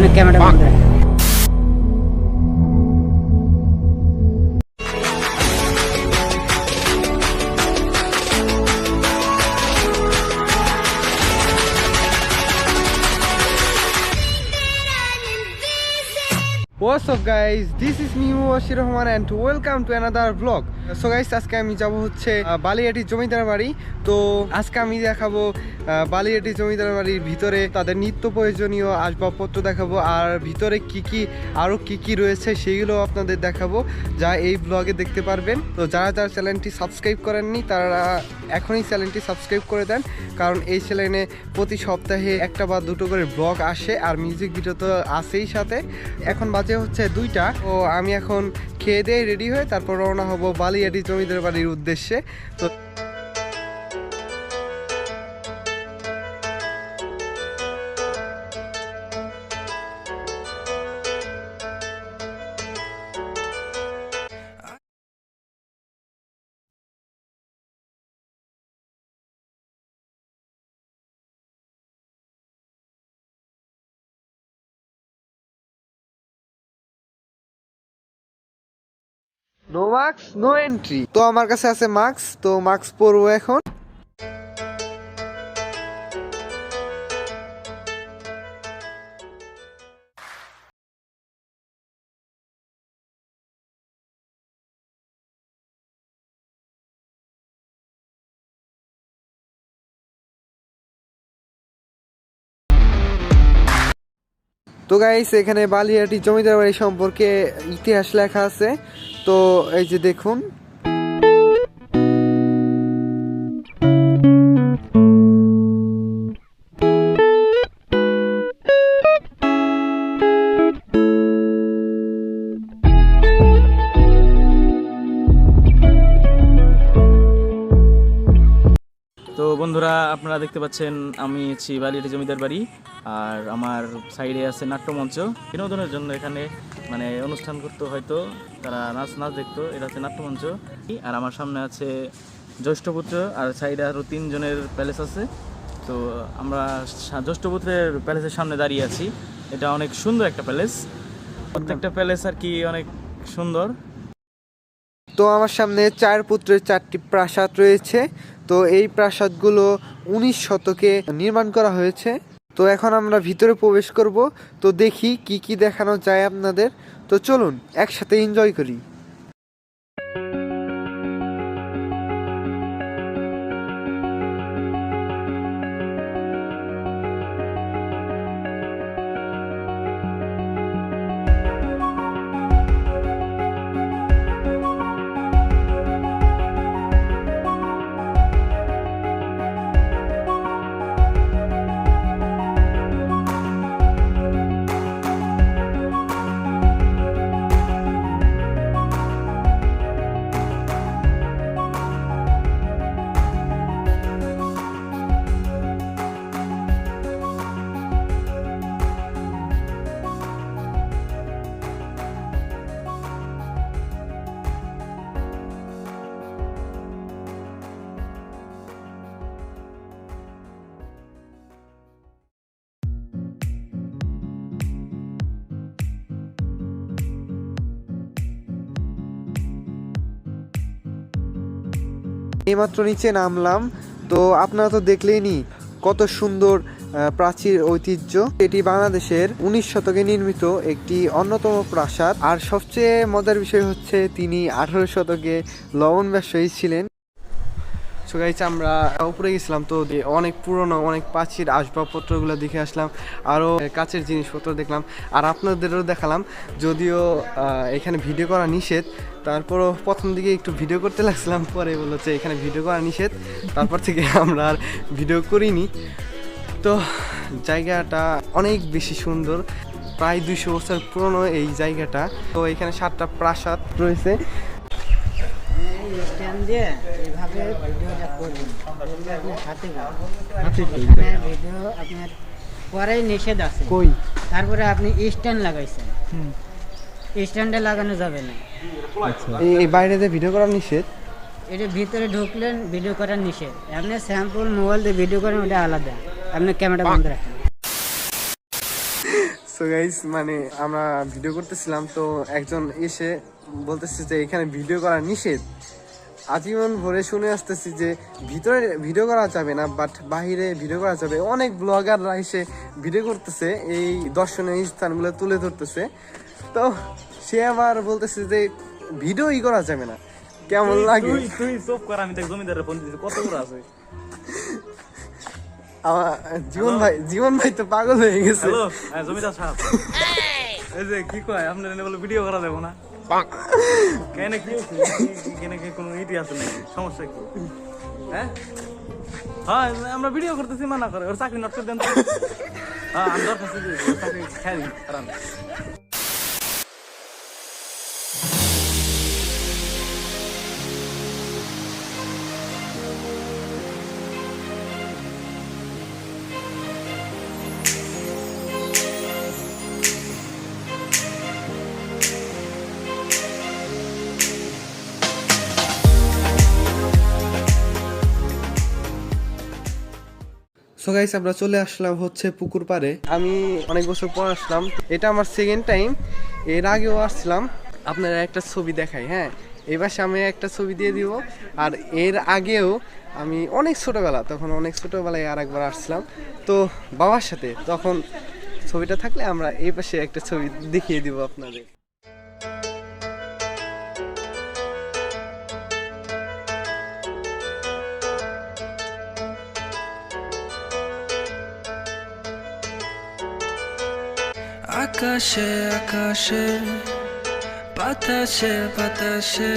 আপনি ক্যামেরা বন্ধ রাখেন। What's up guys, this is me Muwashir Rahman and welcome to another vlog. So guys, আজকে আমি যাব হচ্ছে বালিয়াটি জমিদার বাড়ি। তো আজকে আমি দেখাবো বালিয়াটি জমিদার বাড়ির ভিতরে তাদের নিত্য প্রয়োজনীয় আসবাবপত্র দেখাবো, আর ভিতরে আরো কি রয়েছে সেগুলো আপনাদের দেখাবো, যা এই ব্লগে দেখতে পারবেন। তো যারা চ্যানেলটি সাবস্ক্রাইব করেননি তারা এখনই চ্যানেলটি সাবস্ক্রাইব করে দেন, কারণ এই চ্যানেলে প্রতি সপ্তাহে একটা বা দুটো করে ব্লগ আসে, আর মিউজিক ভিডিও তো আসেই সাথে। এখন বাজে হচ্ছে 2টা। ও আমি এখন খেয়ে দিয়ে রেডি হয়ে তারপর রওনা হব বালিয়াটি জমিদার বাড়ির উদ্দেশ্যে। তো নো মাস্ক নো এন্ট্রি। তো আমার কাছে আছে মাস্ক, তো মাস্ক পরবো এখন। তো গাইস, এখানে বালিয়াটি জমিদার বাড়ি সম্পর্কে ইতিহাস লেখা আছে। তো এই যে দেখুন, তো বন্ধুরা, আপনারা দেখতে পাচ্ছেন আমি আছি বালিয়াটি জমিদার বাড়ি, আর আমার সাইডে আছে নাট্যমঞ্চ। বিনোদনের জন্য এখানে মানে অনুষ্ঠান করতে, হয়তো তারা নাচ দেখতো, এটা হচ্ছে নাট্যমঞ্চ। আর আমার সামনে আছে জ্যৈষ্ঠপুত্র, আর সাইডে আরও 3 জনের প্যালেস আছে। তো আমরা জ্যৈষ্ঠপুত্রের প্যালেসের সামনে দাঁড়িয়ে আছি। এটা অনেক সুন্দর একটা প্যালেস, প্রত্যেকটা প্যালেস আর কি অনেক সুন্দর। তো আমার সামনে 4 পুত্রের 4টি প্রাসাদ রয়েছে। তো এই প্রাসাদগুলো 19 শতকে নির্মাণ করা হয়েছে। তো এখন আমরা ভিতরে প্রবেশ করব। তো দেখি কি দেখানো যায় আপনাদের। তো চলুন একসাথে এনজয় করি। এইমাত্র নিচে নামলাম। তো আপনারা তো দেখলেনই কত সুন্দর প্রাচীর ঐতিহ্য। এটি বাংলাদেশের 19 শতকে নির্মিত একটি অন্যতম প্রাসাদ। আর সবচেয়ে মজার বিষয় হচ্ছে তিনি 18 শতকে লবণ ব্যবসায়ী ছিলেন। সো গাইস, আমরা উপরে গেছিলাম, তো অনেক পুরনো অনেক প্রাচীর আসবাবপত্রগুলো দেখে আসলাম, আরও কাচের জিনিসপত্র দেখলাম, আর আপনাদেরও দেখালাম। যদিও এখানে ভিডিও করা নিষেধ, তারপরও প্রথম দিকে একটু ভিডিও করতে লাগছিলাম, পরে বললো যে এখানে ভিডিও করা নিষেধ, তারপর থেকে আমরা আর ভিডিও করিনি। তো জায়গাটা অনেক বেশি সুন্দর, প্রায় 200 বছর পুরনো এই জায়গাটা। তো এখানে 7টা প্রাসাদ রয়েছে। এইভাবে ভিডিওটা করবেন, ভিডিও আপনার পরে নিষেধ আছে। কই তারপরে আপনি স্ট্যান্ড লাগাইছেন, স্ট্যান্ডে লাগানো যাবে না। এই বাইরেতে ভিডিও করা নিষেধ। এটা ভিতরে ঢুকলেন ভিডিও করার নিষেধ। আপনি স্যাম্পল মোবাইল দিয়ে ভিডিও করেন, ওটা আলাদা। আপনি ক্যামেরা বন্ধ রাখেন। সো সো গাইস মানে আমরা ভিডিও করতেছিলাম, তো একজন এসে বলতেছে যে এখানে ভিডিও করা নিষেধ। আজীবন ভরে শুনে আসতেছি যে ভিতরে ভিডিও করা যাবে না, বাট বাহিরে ভিডিও করা যাবে। অনেক ব্লগাররা এসে ভিডিও করতেছে, এই দর্শনীয় স্থানগুলো তুলে ধরতেছে। তো সে আবার বলতেছে যে ভিডিওই করা যাবে না। কেমন লাগে? তুই চুপ কর, আমি তো জমিদারের ফোন দিয়েছি, কত বড় আছে। আমার জীবন ভাই তো পাগল হয়ে গেছে। হ্যালো, হ্যাঁ জমিদার সাহেব, এই যে কি কয় আপনার এনে বলে ভিডিও করা যাবে না? কেন কি হচ্ছে? কেন কি কোনো ইটি আছে নাকি? সমস্যা কি? হ্যাঁ হ্যাঁ, আমরা ভিডিও করতেছি, মানা করে। ওর চাকরি নষ্ট করে দেন তো। হ্যাঁ আমি দরকার চাকরি খেয়াল খারাপ। সো গাইস আমরা চলে আসলাম হচ্ছে পুকুর পাড়ে। আমি অনেক বছর পর আসলাম, এটা আমার সেকেন্ড টাইম। এর আগেও আসছিলাম। আপনারা একটা ছবি দেখাই, হ্যাঁ এবার আমি একটা ছবি দিয়ে দিব। আর এর আগেও আমি অনেক ছোটোবেলায় আর একবার আসছিলাম তো বাবার সাথে, তখন ছবিটা থাকলে আমরা এই পাশে একটা ছবি দেখিয়ে দিব আপনাদের। আকাশে আকাশে বাতাসে বাতাসে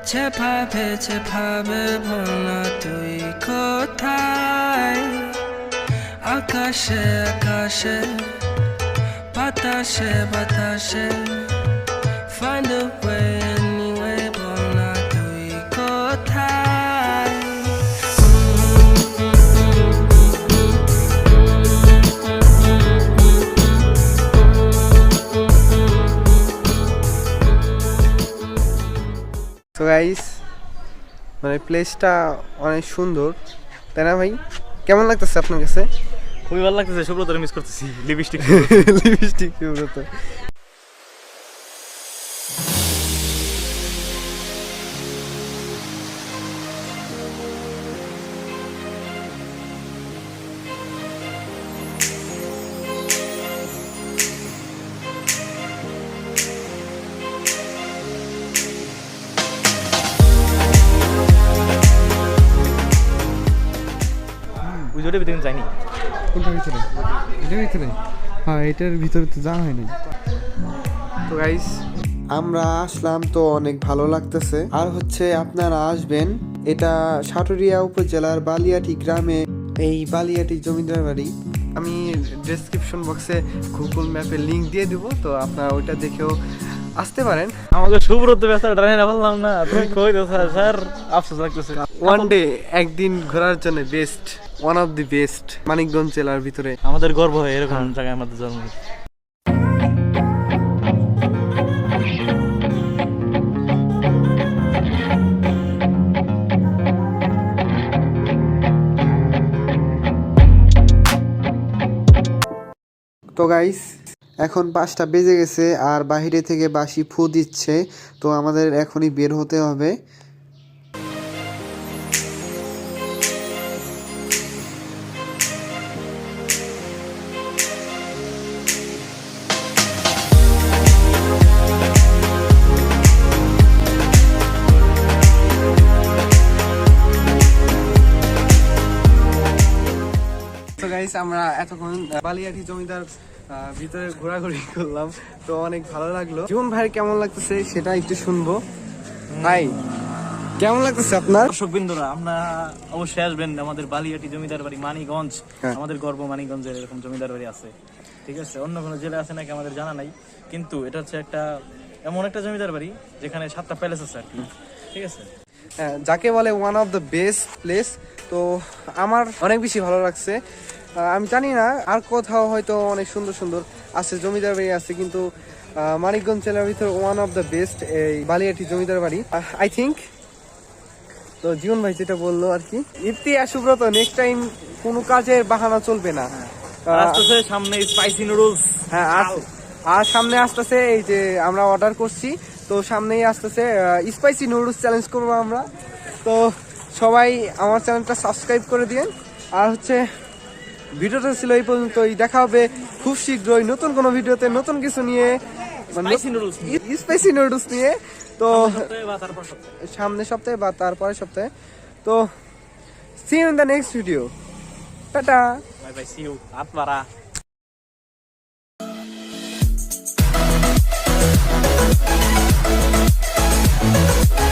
যেভাবে যেভাবে বলনা তুই কোথায়। আকাশে আকাশে বাতাসে বাতাসে find a way anyway বলনা তুই কোথায়। তো গাইস মানে প্লেসটা অনেক সুন্দর, তাই না ভাই? কেমন লাগতেছে আপনার কাছে? খুবই ভালো লাগতেছে। সুব্রতরে মিস করতেছি, লিপস্টিক লিপস্টিক সুব্রত। ওইটার ভিতরে যাইনি। কোনটার ভিতরে? এটার ভিতরে? হ্যাঁ এটার ভিতরে তো যাওয়া হয়নি। তো গাইস আমরা আসলাম, তো অনেক ভালো লাগতেছে। আর হচ্ছে আপনারা আসবেন, এটা সাটুরিয়া উপজেলার বালিয়াটি গ্রামে, এই বালিয়াটি জমিদার বাড়ি। আমি ডেসক্রিপশন বক্সে গুগল ম্যাপের লিংক দিয়ে দিব, তো আপনারা ওইটা দেখেও আসতে পারেন। আমাকে সুব্রত ব্যস্ত ডানে না বললাম না, তুমি কই দাও স্যার, আফসোস লাগতেছে। ওয়ান ডে একদিন ঘোরার জন্য best, one of the best Manikganj জেলার ভিতরে। আমাদের গর্ব হয় এরকম জায়গায় আমাদের জন্ম। তো গাইস এখন 5টা বেজে গেছে আর বাইরে থেকে বাঁশি ফু দিচ্ছে, তো আমাদের এখনই বের হতে হবে। তো গাইস আমরা এতক্ষণ বালিয়াটি জমিদার ভিতরে ঘোরাঘুরি করলাম, তো অনেক ভালো লাগলো। জীবন ভাই কেমন লাগতেছে সেটা একটু শুনবো। ভাই কেমন লাগতেছে আপনার? দর্শক বিন্দুরা, আমরা অবশ্যই আসবেন আমাদের বালিয়াটি জমিদার বাড়ি মানিকগঞ্জ। আমাদের গর্ব মানিকগঞ্জের এরকম জমিদার বাড়ি আছে, ঠিক আছে? অন্য কোনো জেলা আছে নাকি আমাদের জানা নাই, কিন্তু এটা হচ্ছে একটা এমন একটা জমিদার বাড়ি যেখানে 7টা প্যালেস আছে আর কি, ঠিক আছে? যাকে বলে one of the best place. তো আমার অনেক বেশি ভালো লাগছে। আমি জানি না আর কোথাও হয়তো অনেক সুন্দর সুন্দর আছে, জমিদার বাড়ি আছে, কিন্তু মানিকগঞ্জ জেলার ভিতরে ওয়ান অফ দ্য বেস্ট এই বালিয়াটি জমিদার বাড়ি আই থিঙ্ক। তো জীবন ভাই যেটা বললো আর কি, ইফতি আর সুব্রত নেক্সট টাইম কোনো কাজের বাহানা চলবে না। সামনে স্পাইসি নুডলস হ্যাঁ আর সামনে আসতেছে এই যে আমরা অর্ডার করছি, তো সামনেই আসতেছে স্পাইসি নুডলস চ্যালেঞ্জ করবো আমরা। তো সবাই আমার চ্যানেলটা সাবস্ক্রাইব করে দিন। আর হচ্ছে ভিডিওটা ছিল এই পর্যন্তই, দেখা হবে খুব শীঘ্রই নতুন কোনো ভিডিওতে নতুন কিছু নিয়ে, স্পাইসি নুডলস নিয়ে। তো সামনের সপ্তাহে বা তারপরের সপ্তাহে। তো see you in the next video. Ta ta. Bye bye, see you. হাত মারা।